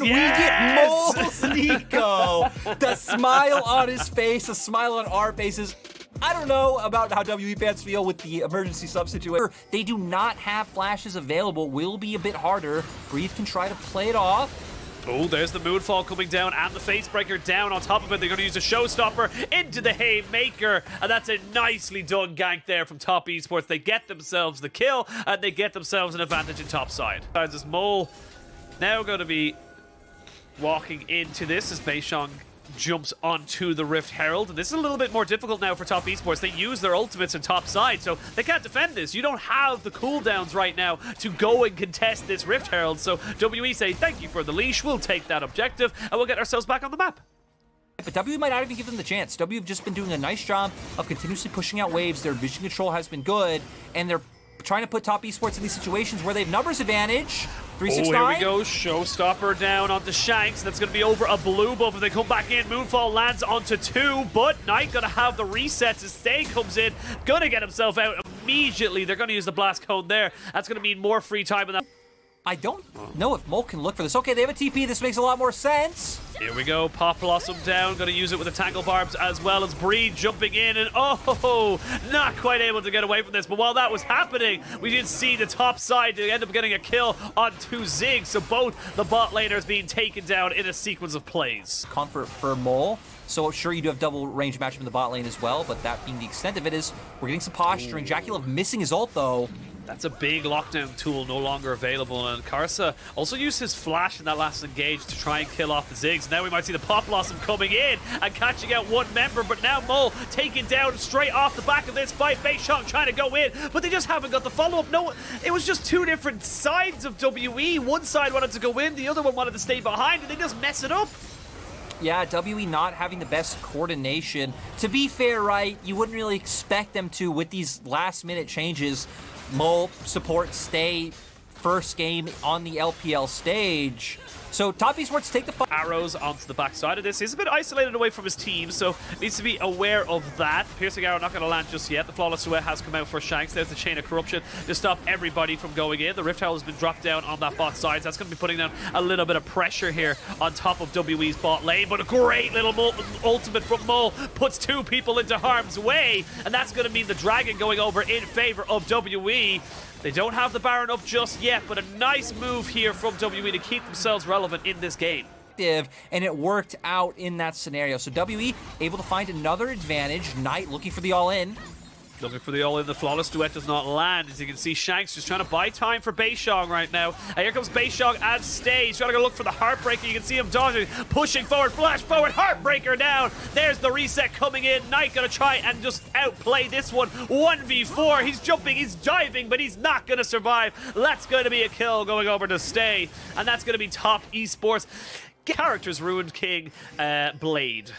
Yes! We get Neeko. The smile on his face, a smile on our faces. I don't know about how WE fans feel with the emergency sub situation. They do not have flashes available. Will be a bit harder. Breathe can try to play it off. Oh, there's the Moonfall coming down and the Facebreaker down on top of it. They're going to use a Showstopper into the Haymaker, and that's a nicely done gank there from Top Esports. They get themselves the kill, and they get themselves an advantage in top side. This Mole now going to be walking into this as Beishang jumps onto the Rift Herald, and this is a little bit more difficult now for Top Esports. They use their ultimates in top side, so they can't defend this. You don't have the cooldowns right now to go and contest this Rift Herald, so WE say thank you for the leash, we'll take that objective, and we'll get ourselves back on the map. But W might not even give them the chance. W have just been doing a nice job of continuously pushing out waves. Their vision control has been good, and they're trying to put Top Esports in these situations where they have numbers advantage. 369. Oh, here we go. Showstopper down onto Shanks. That's going to be over a blue buff if they come back in. Moonfall lands onto 2, but Knight going to have the resets as Stay comes in. Going to get himself out immediately. They're going to use the Blast Cone there. That's going to mean more free time in that. I don't know if Mole can look for this. Okay, they have a TP. This makes a lot more sense. Here we go. Pop Blossom down. Going to use it with the Tangle Barbs as well as Breed jumping in. And oh, not quite able to get away from this. But while that was happening, we did see the top side to end up getting a kill on 2 Ziggs. So both the bot laners being taken down in a sequence of plays. Comfort for Mole. So sure, you do have double range matchup in the bot lane as well. But that being the extent of it is we're getting some posturing. JackeyLove missing his ult though. That's a big lockdown tool no longer available, and Karsa also used his flash in that last engage to try and kill off the Ziggs. Now we might see the Pop Blossom coming in and catching out one member, but now Mole taken down straight off the back of this fight. Beishang trying to go in, but they just haven't got the follow-up. No, it was just two different sides of WE. One side wanted to go in, the other one wanted to stay behind, and they just mess it up. Yeah, WE not having the best coordination. To be fair, right, you wouldn't really expect them to with these last-minute changes. Mole support Stay first game on the LPL stage. So Top Esports take the arrows onto the backside of this. He's a bit isolated away from his team, so needs to be aware of that. Piercing arrow not going to land just yet. The Flawless Sweat has come out for Shanks. There's the Chain of Corruption to stop everybody from going in. The Rift Herald has been dropped down on that bot side, so that's going to be putting down a little bit of pressure here on top of WE's bot lane. But a great little ultimate from Mole puts 2 people into harm's way, and that's going to mean the Dragon going over in favor of WE. They don't have the Baron up just yet, but a nice move here from WE to keep themselves relevant in this game. And it worked out in that scenario. So WE able to find another advantage. Knight looking for the all-in. Looking for the all-in. The Flawless Duet does not land. As you can see, Shanks just trying to buy time for Beishang right now. And here comes Beishang as Stay. He's trying to go look for the Heartbreaker. You can see him dodging, pushing forward, flash forward, Heartbreaker down. There's the reset coming in. Knight gonna try and just outplay this one. 1v4. He's jumping, he's diving, but he's not gonna survive. That's gonna be a kill going over to Stay. And that's gonna be Top Esports. Characters ruined King Blade.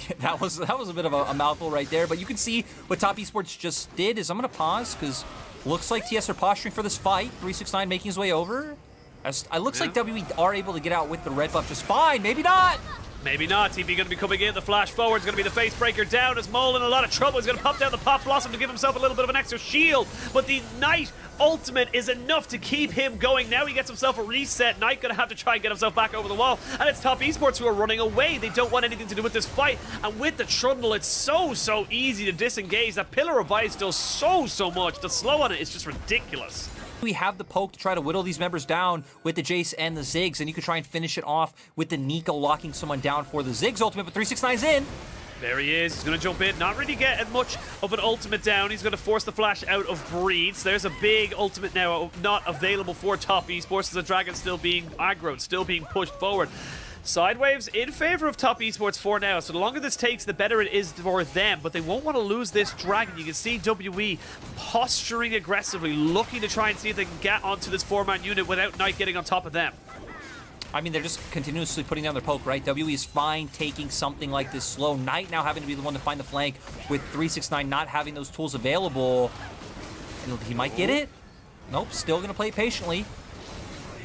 Yeah, that was a bit of a mouthful right there, but you can see what Top Esports just did is I'm going to pause because looks like TS are posturing for this fight. 369 making his way over. It looks like WE are able to get out with the red buff just fine. Maybe not. Maybe not. TP going to be coming in. The flash forward is going to be the Facebreaker down as Mole in a lot of trouble. He's going to pop down the Pop Blossom to give himself a little bit of an extra shield. But the Knight ultimate is enough to keep him going. Now he gets himself a reset. Knight going to have to try and get himself back over the wall. And it's Top Esports who are running away. They don't want anything to do with this fight. And with the Trundle, it's so easy to disengage. That Pillar of Ice does so much. The slow on it is just ridiculous. We have the poke to try to whittle these members down with the Jayce and the Ziggs, and you can try and finish it off with the Neeko locking someone down for the Ziggs ultimate, but 369's in. There he is. He's going to jump in. Not really getting much of an ultimate down. He's going to force the flash out of Breed. So there's a big ultimate now not available for Top Esports as the Dragon still being aggroed, still being pushed forward. Sidewaves in favor of Top Esports for now, so the longer this takes, the better it is for them, but they won't want to lose this Dragon. You can see WE posturing aggressively, looking to try and see if they can get onto this 4-man unit without Knight getting on top of them. I mean, they're just continuously putting down their poke, right? WE is fine taking something like this slow. Knight now having to be the one to find the flank with 369 not having those tools available. And he might get it. Nope, still going to play patiently.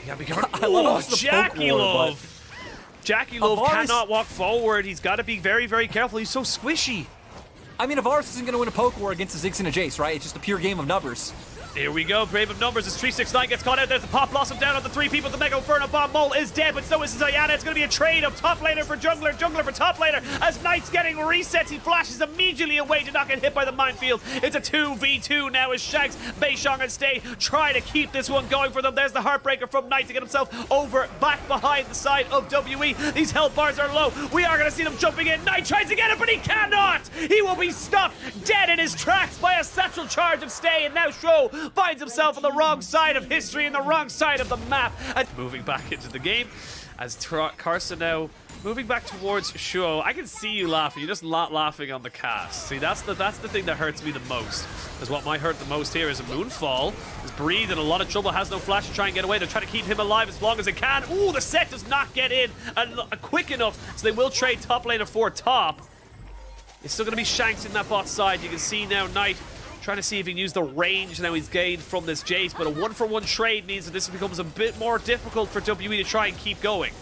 You gotta be careful. I love JackeyLove. JackeyLove cannot walk forward. He's got to be very careful. He's so squishy. I mean, Varus isn't going to win a poke war against a Ziggs and a Jayce, right? It's just a pure game of numbers. Here we go, brave of numbers as 369 gets caught out. There's the Pop Blossom down on the 3 people. The Mega Inferno Bomb Mole is dead, but so is Diana. It's going to be a trade of top laner for jungler, jungler for top laner. As Knight's getting resets, he flashes immediately away to not get hit by the minefield. It's a 2v2 now as Shags, Beishang and Stay try to keep this one going for them. There's the Heartbreaker from Knight to get himself over back behind the side of WE. These health bars are low. We are going to see them jumping in. Knight tries to get it, but he cannot. He will be stopped dead in his tracks by a satchel charge of Stay, and now Zhuo finds himself on the wrong side of history and the wrong side of the map. And moving back into the game as Karsa now moving back towards Zhuo. I can see you laughing. You're just not laughing on the cast. See, that's the thing that hurts me the most. Because what might hurt the most here is a Moonfall. Is Breathe in a lot of trouble, has no flash to try and get away. They're trying to keep him alive as long as they can. Ooh, the Sett does not get in quick enough, so they will trade top laner for top. It's still going to be Shanks in that bot side. You can see now Knight trying to see if he can use the range now he's gained from this Jayce, but a 1-for-1 trade means that this becomes a bit more difficult for WE to try and keep going.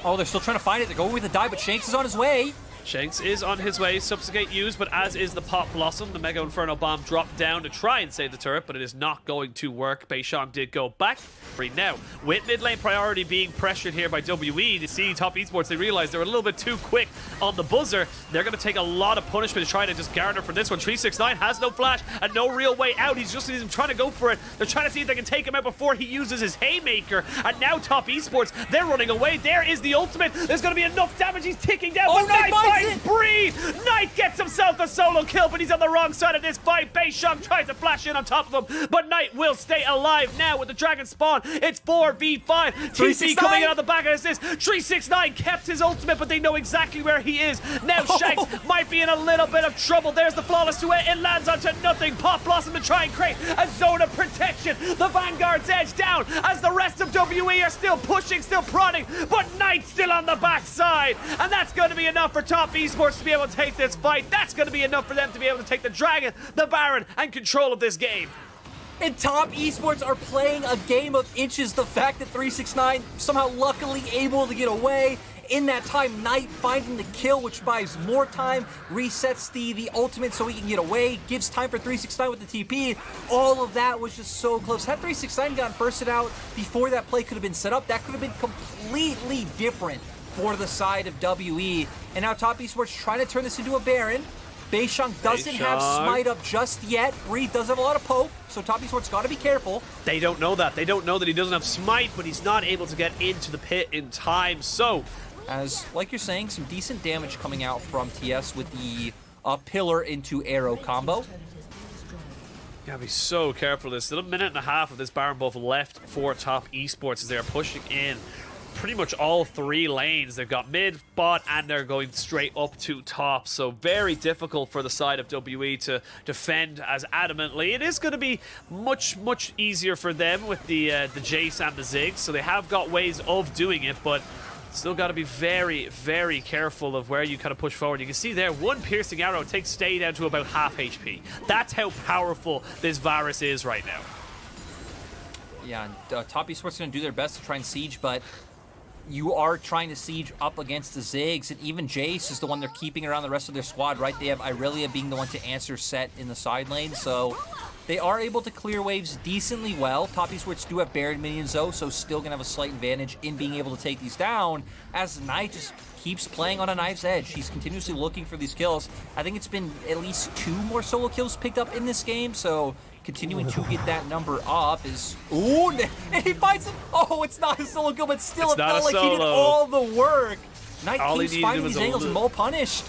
Oh, they're still trying to find it. They're going with the dive, but Shanks is on his way. Shanks is on his way, Subjugate used, but as is the Pop Blossom. The Mega Inferno Bomb dropped down to try and save the turret, but it is not going to work. Beishang did go back. Right now, with mid lane priority being pressured here by WE, to see Top Esports, they realize they're a little bit too quick on the buzzer. They're going to take a lot of punishment to try to just garner for this one. 369 has no flash and no real way out. He's just trying to go for it. They're trying to see if they can take him out before he uses his Haymaker. And now Top Esports, they're running away. There is the ultimate. There's going to be enough damage. He's ticking down. Oh, Knight finds Breathe. Knight gets himself a solo kill, but he's on the wrong side of this fight. Beishang tries to flash in on top of him, but Knight will stay alive now with the Dragon Spawn. It's 4v5. TC coming in on the back of this. 369 kept his ultimate, but they know exactly where he is. Now Shanks might be in a little bit of trouble. There's the flawless duet. It lands onto nothing. Pop Blossom to try and create a zone of protection. The Vanguard's edge down as the rest of WE are still pushing, still prodding, but Knight's still on the backside. And that's going to be enough for Top Esports to be able to take this fight. That's going to be enough for them to be able to take the Dragon, the Baron, and control of this game. And Top Esports are playing a game of inches. The fact that 369 somehow luckily able to get away. In that time, Knight finding the kill, which buys more time, resets the ultimate so he can get away, gives time for 369 with the TP. All of that was just so close. Had 369 gotten bursted out before that play could have been set up, that could have been completely different for the side of WE. And now Top Esports trying to turn this into a Baron. Beishang doesn't have Smite up just yet. Breathe does have a lot of poke, so Top Esports got to be careful. They don't know that. They don't know that he doesn't have Smite, but he's not able to get into the pit in time. So, as like you're saying, some decent damage coming out from TS with the pillar into arrow combo. Gotta be so careful. There's still a minute and a half of this Baron buff left for Top Esports as they're pushing in pretty much all 3 lanes. They've got mid, bot, and they're going straight up to top. So very difficult for the side of WE to defend as adamantly. It is going to be much, much easier for them with the Jayce and the Ziggs. So they have got ways of doing it, but still got to be very, very careful of where you kind of push forward. You can see there, one piercing arrow takes Stay down to about half HP. That's how powerful this Varus is right now. Yeah, Top Esports going to do their best to try and siege, but you are trying to siege up against the Ziggs, and even Jayce is the one they're keeping around the rest of their squad, right? They have Irelia being the one to answer Sett in the side lane, so they are able to clear waves decently well. Top Esports do have Baron minions though, so still gonna have a slight advantage in being able to take these down, as Knight just keeps playing on a knife's edge. He's continuously looking for these kills. I think it's been at least 2 more solo kills picked up in this game, so continuing to get that number up is... Ooh, and he finds him! Oh, it's not a solo kill, but still it felt like he did all the work. Knight keeps finding these angles and Mo punished.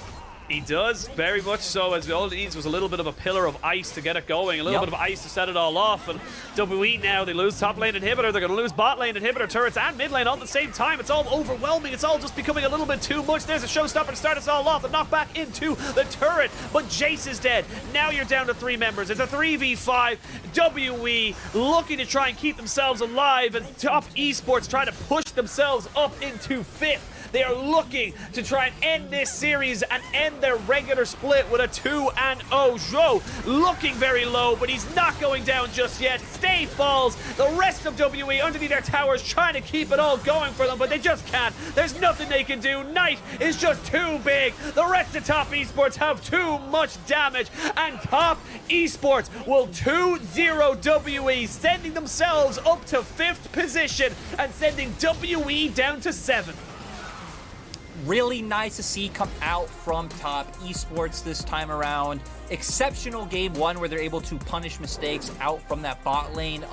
He does, very much so, as all it needs was a little bit of a pillar of ice to get it going, a little bit of ice to set it all off, and WE now, they lose top lane inhibitor, they're going to lose bot lane inhibitor turrets and mid lane all at the same time. It's all overwhelming, it's all just becoming a little bit too much. There's a showstopper to start us all off, the knockback into the turret, but Jayce is dead. Now you're down to 3 members. It's a 3v5, WE looking to try and keep themselves alive, and Top Esports trying to push themselves up into 5th. They are looking to try and end this series and end end their regular split with a 2-0. Zhuo looking very low, but he's not going down just yet. Stay falls. The rest of WE underneath their towers trying to keep it all going for them, but they just can't. There's nothing they can do. Knight is just too big. The rest of top esports have too much damage, and top esports will 2-0 WE, sending themselves up to 5th position and sending WE down to 7th. Really nice to see come out from top esports this time around. Exceptional game one where they're able to punish mistakes out from that bot lane